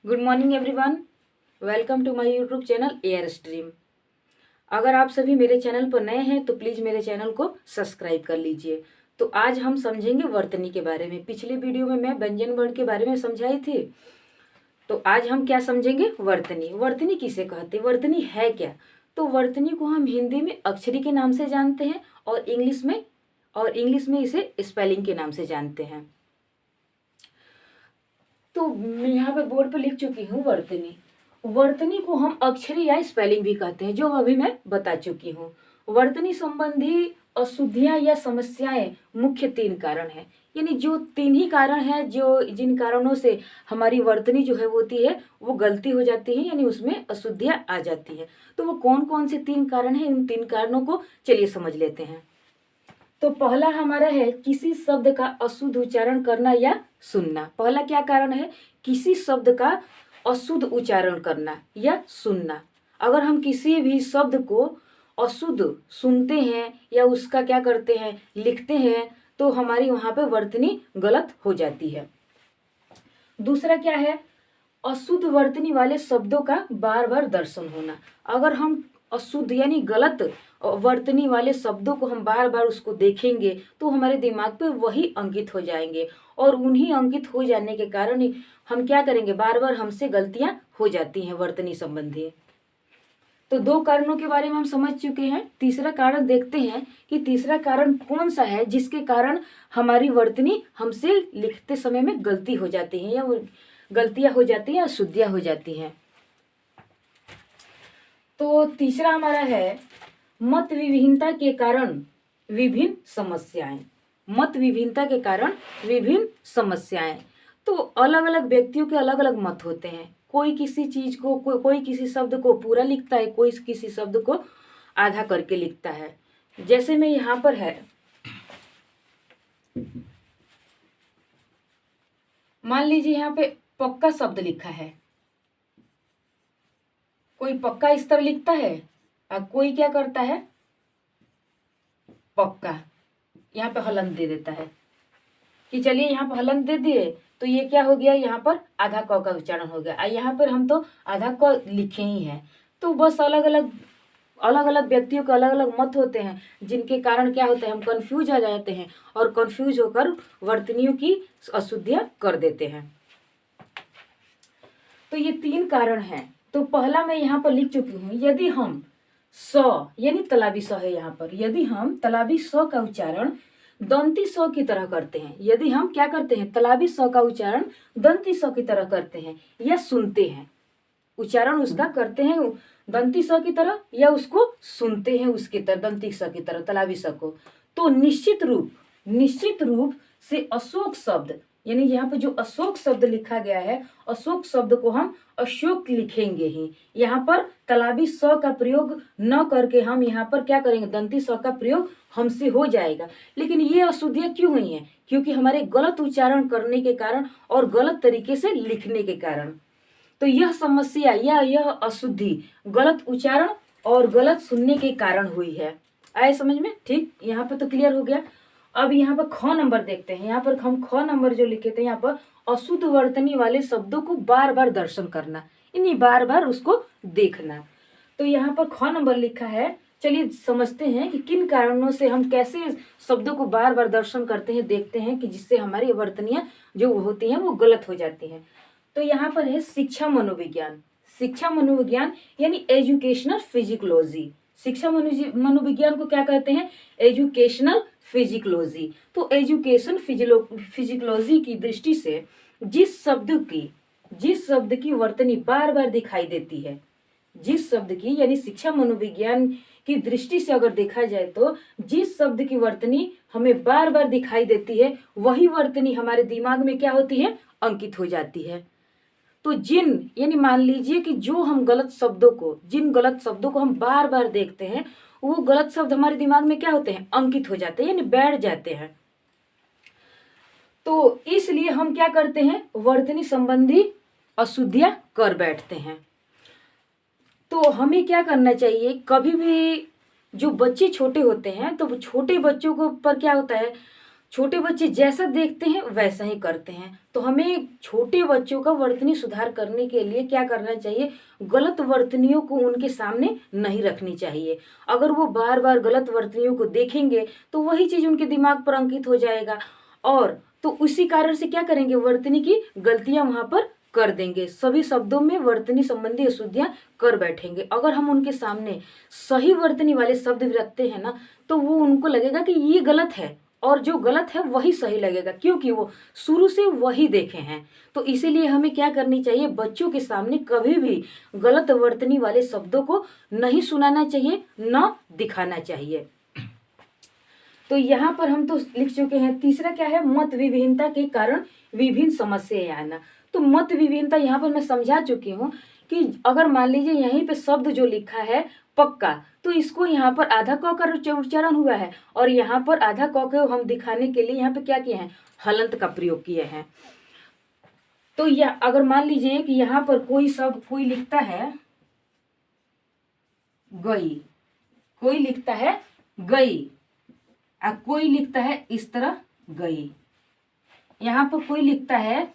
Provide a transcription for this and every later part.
Good morning everyone. Welcome to my YouTube channel air stream. अगर आप सभी मेरे चैनल पर नए हैं तो प्लीज़ मेरे चैनल को सब्सक्राइब कर लीजिए। तो आज हम समझेंगे वर्तनी के बारे में। पिछले वीडियो में मैं व्यंजन वर्ण के बारे में समझाई थी, तो आज हम क्या समझेंगे? वर्तनी। वर्तनी किसे कहते हैं, वर्तनी है क्या? तो वर्तनी को हम हिंदी में अक्षरी के नाम से जानते हैं और इंग्लिश में इसे स्पेलिंग के नाम से जानते हैं। तो मैं यहाँ पे बोर्ड पे लिख चुकी हूँ वर्तनी। वर्तनी को हम अक्षरी या स्पेलिंग भी कहते हैं, जो अभी मैं बता चुकी हूँ। वर्तनी संबंधी अशुद्धियां या समस्याएं मुख्य 3 कारण हैं। यानी जो 3 ही कारण हैं जिन कारणों से हमारी वर्तनी जो है वो होती है, वो गलती हो जाती है, यानी उसमें अशुद्धियां आ जाती है। तो वो कौन कौन से 3 कारण हैं, उन 3 कारणों को चलिए समझ लेते हैं। तो पहला हमारा है किसी शब्द का अशुद्ध उच्चारण करना या सुनना। पहला क्या कारण है? किसी शब्द का अशुद्ध उच्चारण करना या सुनना। अगर हम किसी भी शब्द को अशुद्ध सुनते हैं या उसका क्या करते हैं, लिखते हैं, तो हमारी वहां पे वर्तनी गलत हो जाती है। दूसरा क्या है? अशुद्ध वर्तनी वाले शब्दों का बार बार दर्शन होना। अगर हम अशुद्ध यानी गलत वर्तनी वाले शब्दों को हम बार बार उसको देखेंगे तो हमारे दिमाग पे वही अंकित हो जाएंगे, और उन्हीं अंकित हो जाने के कारण ही हम क्या करेंगे, बार बार हमसे गलतियां हो जाती हैं वर्तनी संबंधी। तो 2 कारणों के बारे में हम समझ चुके हैं। तीसरा कारण देखते हैं कि तीसरा कारण कौन सा है जिसके कारण हमारी वर्तनी हमसे लिखते समय में गलती हो जाती है, या वो गलतियां हो जाती हैं या अशुद्धियां हो जाती हैं। तो तीसरा हमारा है मत विभिन्नता के कारण विभिन्न समस्याएं। मत विभिन्नता के कारण विभिन्न समस्याएं। तो अलग अलग व्यक्तियों के अलग अलग मत होते हैं। कोई किसी चीज को कोई किसी शब्द को पूरा लिखता है, कोई किसी शब्द को आधा करके लिखता है। जैसे में यहाँ पर है, मान लीजिए यहाँ पे पक्का शब्द लिखा है। कोई पक्का इस तरह लिखता है और कोई क्या करता है, पक्का यहाँ पे हलंत दे देता है कि चलिए यहाँ पर हलंत दे दिए, तो ये क्या हो गया, यहाँ पर आधा क का उच्चारण हो गया। यहाँ पर हम तो आधा क लिखे ही हैं। तो बस अलग अलग व्यक्तियों के अलग अलग मत होते हैं, जिनके कारण क्या होता है, हम कंफ्यूज आ जाते हैं और कंफ्यूज होकर वर्तनियों की अशुद्धियां कर देते हैं। तो ये 3 कारण हैं। तो पहला मैं यहाँ पर लिख चुकी हूँ, यदि हम स यानी तलाबी स है यहाँ पर, यदि हम तलाबी स का उच्चारण दंती स की तरह करते हैं, यदि हम क्या करते हैं, तलाबी स का उच्चारण दंती स की तरह करते हैं या सुनते हैं, उच्चारण उसका करते हैं दंती स की तरह या उसको सुनते हैं उसकी तरह, दंती स की तरह तलाबी स को, तो निश्चित रूप से अशोक शब्द, यानी यहाँ पे जो अशोक शब्द लिखा गया है, अशोक शब्द को हम अशोक लिखेंगे ही। यहाँ पर तलाबी स का प्रयोग न करके हम यहाँ पर क्या करेंगे, दंती स का प्रयोग हमसे हो जाएगा। लेकिन ये अशुद्धियां क्यों हुई हैं? क्योंकि हमारे गलत उच्चारण करने के कारण और गलत तरीके से लिखने के कारण। तो यह समस्या या यह अशुद्धि गलत उच्चारण और गलत सुनने के कारण हुई है। आए समझ में? ठीक, यहाँ पर तो क्लियर हो गया। अब यहाँ पर ख नंबर देखते हैं। यहाँ पर हम ख नंबर जो लिखे थे, यहाँ पर अशुद्ध वर्तनी वाले शब्दों को बार बार दर्शन करना, यानी बार बार उसको देखना। तो यहाँ पर ख नंबर लिखा है। चलिए समझते हैं कि किन कारणों से हम कैसे शब्दों को बार बार दर्शन करते हैं, देखते हैं कि जिससे हमारी वर्तनियां जो होती हैं वो गलत हो जाती हैं। तो यहाँ पर है शिक्षा मनोविज्ञान। शिक्षा मनोविज्ञान यानी एजुकेशनल फिजिकोलॉजी। शिक्षा मनोविज्ञान को क्या कहते हैं? एजुकेशनल फिजिकोलॉजी। तो एजुकेशन फिजिकोलॉजी की दृष्टि से जिस शब्द की वर्तनी बार बार दिखाई देती है, जिस शब्द की, यानी शिक्षा मनोविज्ञान की दृष्टि से अगर देखा जाए तो जिस शब्द की वर्तनी हमें बार बार दिखाई देती है, वही वर्तनी हमारे दिमाग में क्या होती है, अंकित हो जाती है। तो यानी मान लीजिए कि जिन गलत शब्दों को हम बार बार देखते हैं, वो गलत शब्द हमारे दिमाग में क्या होते हैं, अंकित हो जाते हैं, यानी बैठ जाते हैं। तो इसलिए हम क्या करते हैं, वर्तनी संबंधी अशुद्धियां कर बैठते हैं। तो हमें क्या करना चाहिए, कभी भी जो बच्चे छोटे होते हैं, तो छोटे बच्चों को पर क्या होता है, छोटे बच्चे जैसा देखते हैं वैसा ही करते हैं। तो हमें छोटे बच्चों का वर्तनी सुधार करने के लिए क्या करना चाहिए, गलत वर्तनियों को उनके सामने नहीं रखनी चाहिए। अगर वो बार बार गलत वर्तनियों को देखेंगे तो वही चीज़ उनके दिमाग पर अंकित हो जाएगा, और तो उसी कारण से क्या करेंगे, वर्तनी की गलतियां वहां पर कर देंगे, सभी शब्दों में वर्तनी संबंधी अशुद्धियां कर बैठेंगे। अगर हम उनके सामने सही वर्तनी वाले शब्द भी रखते हैं ना, तो वो उनको लगेगा कि ये गलत है, और जो गलत है वही सही लगेगा, क्योंकि वो शुरू से वही देखे हैं। तो इसीलिए हमें क्या करनी चाहिए, बच्चों के सामने कभी भी गलत वर्तनी वाले शब्दों को नहीं सुनाना चाहिए, न दिखाना चाहिए। तो यहाँ पर हम तो लिख चुके हैं। तीसरा क्या है, मत विभिन्नता के कारण विभिन्न समस्याएं आना। तो मत विभिन्नता यहाँ पर मैं समझा चुकी हूँ कि अगर मान लीजिए यहीं पे शब्द जो लिखा है पक्का, तो इसको यहाँ पर आधा क का उच्चारण हुआ है, और यहाँ पर आधा क को हम दिखाने के लिए यहाँ पे क्या किए हैं, हलंत का प्रयोग किए हैं। तो यह अगर मान लीजिए कि यहाँ पर कोई शब्द कोई लिखता है गई, कोई लिखता है गई, कोई लिखता है इस तरह गई, यहाँ पर कोई लिखता है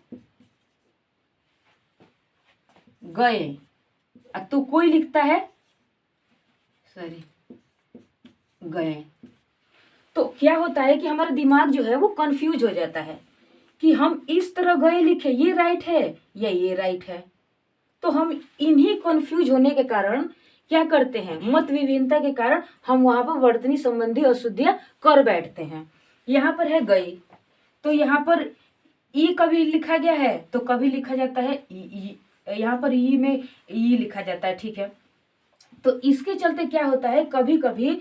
गए, तो कोई लिखता है गए। तो क्या होता है कि हमारा दिमाग जो है वो कंफ्यूज हो जाता है कि हम इस तरह गए लिखे, ये राइट है या ये राइट है। तो हम इन्हीं कंफ्यूज होने के कारण क्या करते हैं, मत विभिन्नता के कारण हम वहां पर वर्तनी संबंधी अशुद्धियां कर बैठते हैं। यहाँ पर है गई, तो यहाँ पर ई कभी लिखा गया है तो कभी लिखा जाता है ई, यहाँ पर ई में ई लिखा जाता है, ठीक है। तो इसके चलते क्या होता है, कभी कभी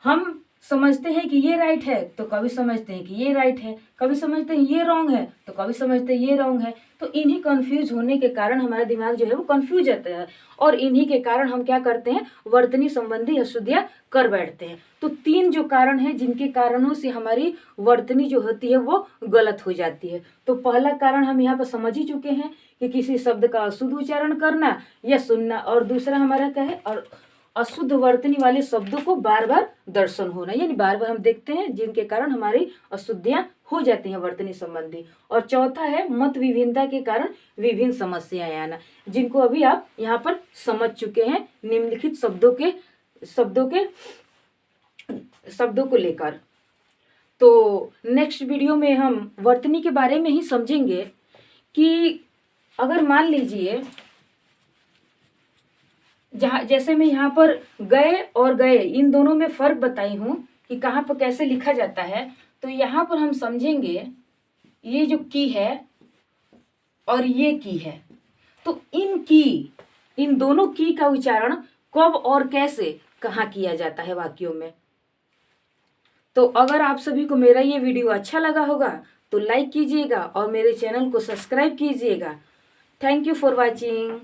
हम समझते हैं कि ये राइट है तो कभी समझते हैं कि ये राइट है, कभी समझते हैं ये रॉन्ग है तो कभी समझते हैं ये रॉन्ग है। तो इन्हीं कंफ्यूज होने के कारण हमारा दिमाग जो है वो कंफ्यूज रहता है, और इन्हीं के कारण हम क्या करते हैं, वर्तनी संबंधी अशुद्धियां कर बैठते हैं। तो 3 जो कारण हैं जिनके कारणों से हमारी वर्तनी जो होती है वो गलत हो जाती है। तो पहला कारण हम यहाँ पर समझ ही चुके हैं कि किसी शब्द का अशुद्ध उच्चारण करना या सुनना, और दूसरा हमारा क्या है, और अशुद्ध वर्तनी वाले शब्दों को बार बार दर्शन होना, यानी बार बार हम देखते हैं जिनके कारण हमारी अशुद्धियां हो जाती हैं वर्तनी संबंधी। और चौथा है मत विभिन्नता के कारण विभिन्न समस्याएं आना, जिनको अभी आप यहाँ पर समझ चुके हैं निम्नलिखित शब्दों को लेकर। तो नेक्स्ट वीडियो में हम वर्तनी के बारे में ही समझेंगे कि अगर मान लीजिए जैसे मैं यहाँ पर गए और गए इन दोनों में फर्क बताई हूँ कि कहाँ पर कैसे लिखा जाता है। तो यहाँ पर हम समझेंगे ये जो की है और ये की है, तो इन दोनों की का उच्चारण कब और कैसे कहाँ किया जाता है वाक्यों में। तो अगर आप सभी को मेरा ये वीडियो अच्छा लगा होगा तो लाइक कीजिएगा और मेरे चैनल को सब्सक्राइब कीजिएगा। Thank you for watching.